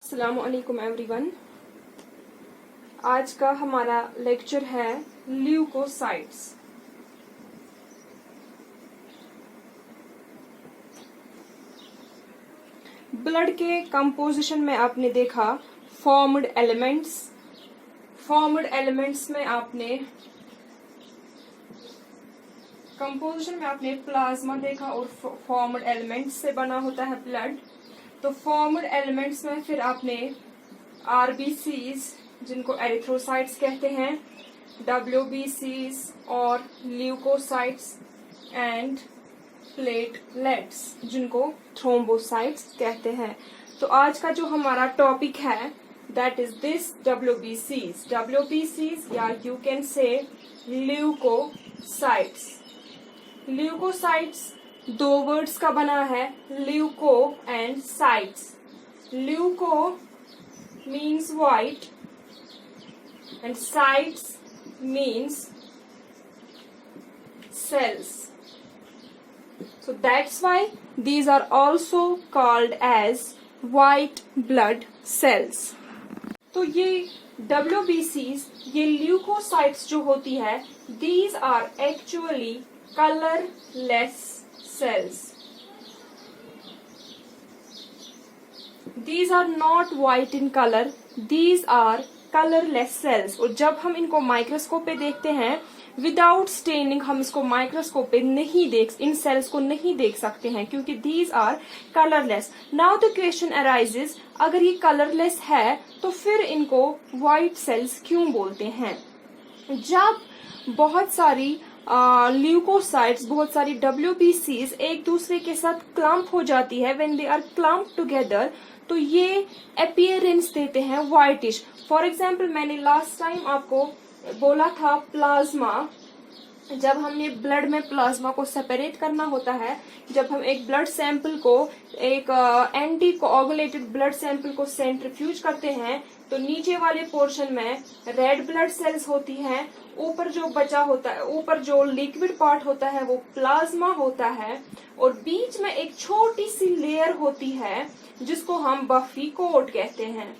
अस्सलाम वालेकुम एवरीवन। आज का हमारा लेक्चर है ल्यूकोसाइट्स। ब्लड के कंपोजिशन में आपने देखा फॉर्म्ड एलिमेंट्स में आपने कंपोजिशन में आपने प्लाज्मा देखा और फॉर्म्ड एलिमेंट्स से बना होता है ब्लड। तो फॉर्म्ड एलिमेंट्स में फिर आपने आरबीसीज जिनको एरिथ्रोसाइट्स कहते हैं, डब्ल्यूबीसीज और ल्यूकोसाइट्स एंड प्लेटलेट्स जिनको थ्रोम्बोसाइट्स कहते हैं। तो आज का जो हमारा टॉपिक है दैट इज दिस डब्ल्यूबीसीज या you can say leukocytes. Leukocytes दो वर्ड्स का बना है, leuko and cytes. Leuko means white and cytes means cells. So that's why these are also called as white blood cells. तो ये WBCs, ये leukocytes जो होती है, these are actually colorless cells. These are not white in color, these are colorless cells. और जब हम इनको माइक्रोस्कोप पे देखते हैं विदाउट स्टेनिंग, हम इसको माइक्रोस्कोप पे नहीं इन सेल्स को नहीं देख सकते हैं क्योंकि these are colourless. Now the question arises, अगर ये कलरलेस है तो फिर इनको व्हाइट सेल्स क्यों बोलते हैं? जब बहुत सारी ल्यूकोसाइट्स, बहुत सारी डब्ल्यूबीसीज एक दूसरे के साथ क्लम्प हो जाती है, when they are clump together, तो ये अपीयरेंस देते हैं व्हाइटिश। फॉर एग्जाम्पल मैंने लास्ट टाइम आपको बोला था प्लाज्मा, जब हमने ब्लड में प्लाज्मा को सेपरेट करना होता है, जब हम एक ब्लड सैंपल को, एक एंटी कोआगुलेटेड ब्लड सैंपल को सेंट्रीफ्यूज करते हैं, तो नीचे वाले पोर्शन में रेड ब्लड सेल्स होती हैं, ऊपर जो बचा होता है, ऊपर जो लिक्विड पार्ट होता है वो प्लाज्मा होता है, और बीच में एक छोटी सी लेयर होती है जिसको हम बफी कोट कहते हैं।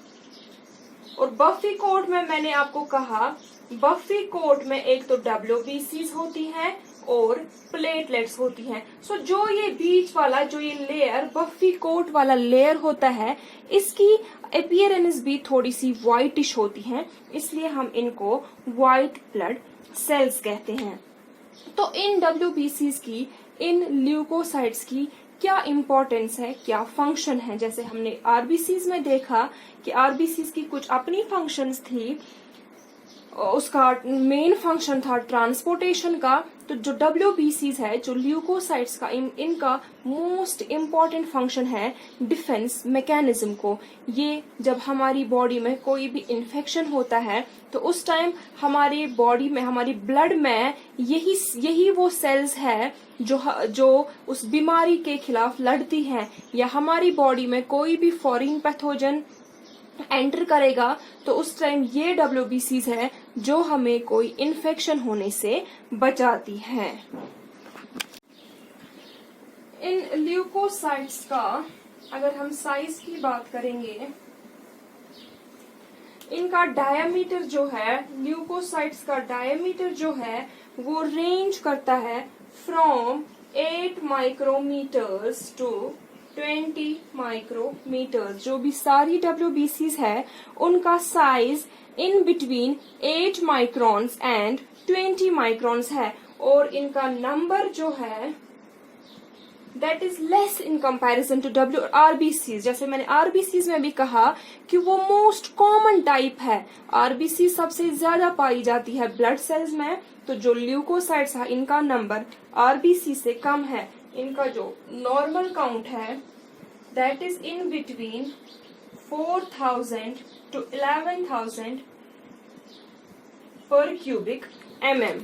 और बफी कोट में मैंने आपको कहा, बफी कोट में एक तो डब्ल्यूबीसीज होती हैं और प्लेटलेट्स होती हैं। सो जो ये बीच वाला, जो ये लेयर, बफी कोट वाला लेयर होता है, इसकी अपीयरेंस भी थोड़ी सी व्हाइटिश होती है, इसलिए हम इनको व्हाइट ब्लड सेल्स कहते हैं। तो इन डब्ल्यूबीसीज की, इन ल्यूकोसाइट्स की क्या इम्पोर्टेंस है, क्या फंक्शन है? जैसे हमने आरबीसीज में देखा कि आरबीसीज की कुछ अपनी फंक्शंस थी, उसका मेन फंक्शन था ट्रांसपोर्टेशन का। तो जो डब्ल्यूबीसीज है, जो ल्यूकोसाइट्स का, इनका मोस्ट इम्पॉर्टेंट फंक्शन है डिफेंस मैकेनिज्म को। ये जब हमारी बॉडी में कोई भी इन्फेक्शन होता है तो उस टाइम हमारी बॉडी में, हमारी ब्लड में यही वो सेल्स है जो उस बीमारी के खिलाफ लड़ती हैं, या हमारी बॉडी में कोई भी फॉरेन पैथोजन एंटर करेगा तो उस टाइम ये डब्ल्यूबीसीज है जो हमें कोई इन्फेक्शन होने से बचाती है। इन ल्यूकोसाइट्स का अगर हम साइज की बात करेंगे, इनका डायमीटर जो है, ल्यूकोसाइट्स का डायमीटर जो है वो रेंज करता है फ्रॉम 8 माइक्रोमीटर्स टू 20 माइक्रोमीटर्स। जो भी सारी डब्ल्यूबीसीज है उनका size in between 8 microns and 20 microns है, और इनका नंबर जो है that is less in comparison to RBCs. जैसे मैंने आरबीसीज में भी कहा कि वो मोस्ट कॉमन टाइप है, आरबीसी सबसे ज्यादा पाई जाती है ब्लड सेल्स में, तो जो ल्यूकोसाइट्स है इनका नंबर आरबीसी से कम है। इनका जो नॉर्मल काउंट है that is in between 4000 to 11,000 पर क्यूबिक mm।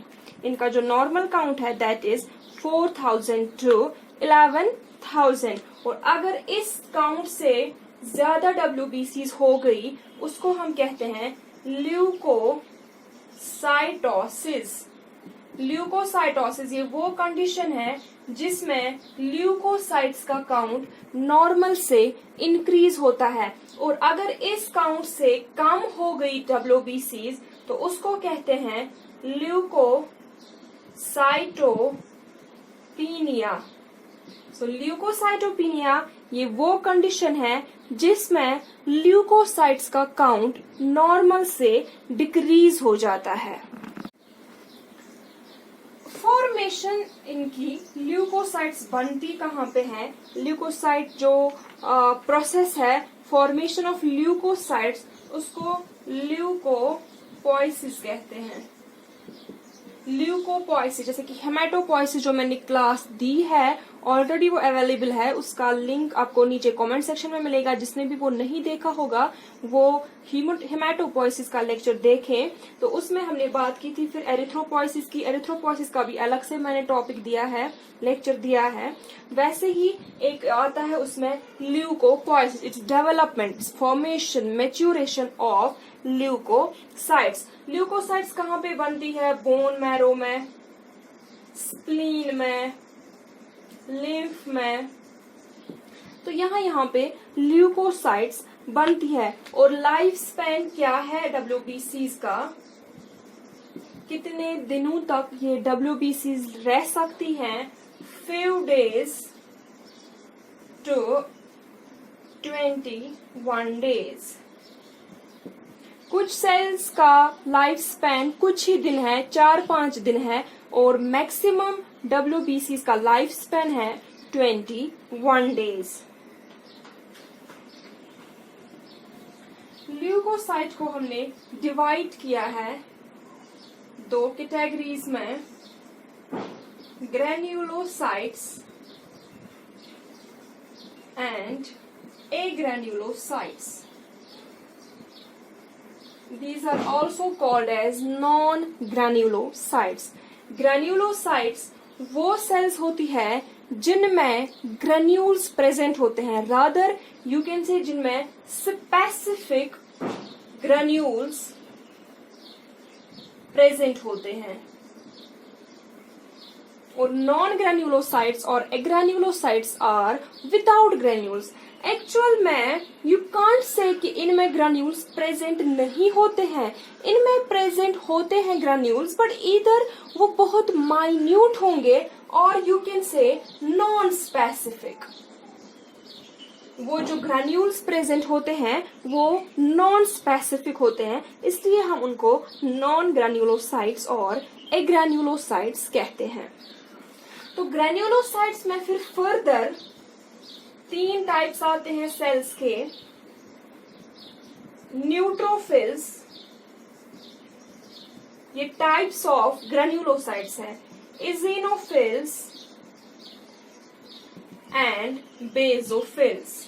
इनका जो नॉर्मल काउंट है दैट इज 4000 to 11,000। और अगर इस काउंट से ज्यादा डब्ल्यूबीसीज हो गई उसको हम कहते हैं ल्यूकोसाइटोसिस। ल्यूकोसाइटोसिस ये वो कंडीशन है जिसमें ल्यूकोसाइट्स का काउंट नॉर्मल से इंक्रीज होता है, और अगर इस काउंट से कम हो गई WBCs तो उसको कहते हैं ल्यूकोसाइटोपिनिया। सो ल्यूकोसाइटोपिनिया ये वो कंडीशन है जिसमें ल्यूकोसाइट्स का काउंट नॉर्मल से डिक्रीज हो जाता है। फॉर्मेशन इनकी ल्यूकोसाइट्स बनती कहाँ पे है? ल्यूकोसाइट जो प्रोसेस है फॉर्मेशन ऑफ ल्यूकोसाइट्स उसको ल्यूकोपोइसिस कहते हैं। ल्यूकोपोइसिस, जैसे कि हेमाटोपोइसिस जो मैंने क्लास दी है ऑलरेडी वो अवेलेबल है, उसका लिंक आपको नीचे कमेंट सेक्शन में मिलेगा। जिसने भी वो नहीं देखा होगा वो हेमाटोपोइसिस का लेक्चर देखें, तो उसमें हमने बात की थी। फिर एरिथ्रोपोइसिस की, एरिथ्रोपोइसिस का भी अलग से मैंने टॉपिक दिया है, लेक्चर दिया है। वैसे ही एक आता है उसमें leucopoiesis, its development, formation, maturation of leucocytes. Leucocytes कहाँ पे बनती है? बोन मैरो में, स्प्लीन में, लिम्फ में। तो यहाँ पे ल्यूकोसाइट्स बनती है। और लाइफ स्पैन क्या है WBCs का? कितने दिनों तक ये WBCs रह सकती हैं? few days to 21 days। कुछ सेल्स का लाइफ स्पैन कुछ ही दिन है, 4-5 दिन है, और मैक्सिमम WBCs का लाइफ स्पैन है 21 डेज। ल्यूकोसाइट को हमने डिवाइड किया है 2 कैटेगरीज में, granulocytes and agranulocytes. These are also called as non-granulocytes। Granulocytes वो सेल्स होती है जिनमें ग्रेन्यूल्स प्रेजेंट होते हैं, रादर यू कैन से जिनमें स्पेसिफिक ग्रेन्यूल्स प्रेजेंट होते हैं। और नॉन ग्रेन्युलोसाइट्स और एग्रेन्युलोसाइट्स आर विदाउट ग्रेन्यूल्स। एक्चुअल में यू कांट से कि इनमें ग्रेन्यूल्स प्रेजेंट नहीं होते हैं, इनमें प्रेजेंट होते हैं ग्रेन्यूल्स, बट इधर वो बहुत माइन्यूट होंगे, और यू कैन से नॉन स्पेसिफिक। वो जो ग्रेन्यूल्स प्रेजेंट होते हैं वो नॉन स्पेसिफिक होते हैं, इसलिए हम उनको नॉन ग्रेन्युलोसाइट्स और एग्रेन्युलोसाइट्स कहते हैं। तो ग्रेन्युलोसाइट्स में फिर फर्दर 3 टाइप्स आते हैं सेल्स के। न्यूट्रोफिल्स, ये टाइप्स ऑफ ग्रेन्युलोसाइट्स हैं। इजिनोफिल्स एंड बेसोफिल्स,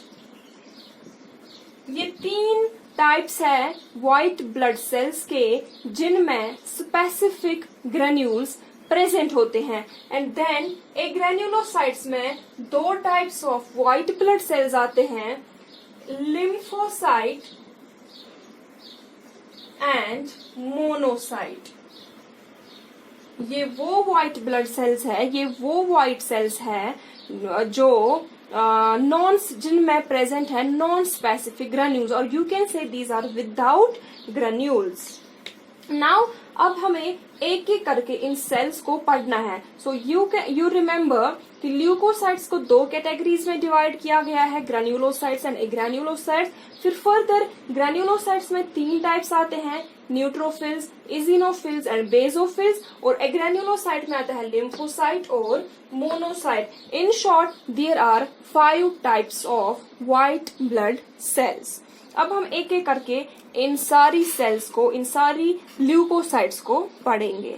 ये 3 टाइप्स है व्हाइट ब्लड सेल्स के जिनमें स्पेसिफिक ग्रेन्यूल्स प्रेजेंट होते हैं। एंड देन एग्रेन्युलोसाइट्स में 2 types of white blood sales आते हैं, लिम्फोसाइट एंड मोनोसाइट। ये वो व्हाइट ब्लड सेल्स है, ये वो व्हाइट सेल्स है जो नॉन जिनमें प्रेजेंट है नॉन स्पेसिफिक ग्रेन्यूल्स, और you can say these are without granules. Now अब हमें एक एक करके इन सेल्स को पढ़ना है। सो यू रिमेम्बर कि ल्यूकोसाइट्स को 2 कैटेगरीज में डिवाइड किया गया है, ग्रेन्युलोसाइट्स एंड एग्रेन्युलोसाइट्स। फिर फर्दर ग्रेन्युलोसाइट्स में 3 टाइप्स आते हैं, न्यूट्रोफिल्स, इजिनोफिल्स एंड बेसोफिल्स। और एग्रेन्युलोसाइट में आता है लिम्फोसाइट और monocyte. In short there are 5 types of white blood cells. अब हम एक एक करके इन सारी सेल्स को, इन सारी ल्यूकोसाइट्स को पढ़ेंगे।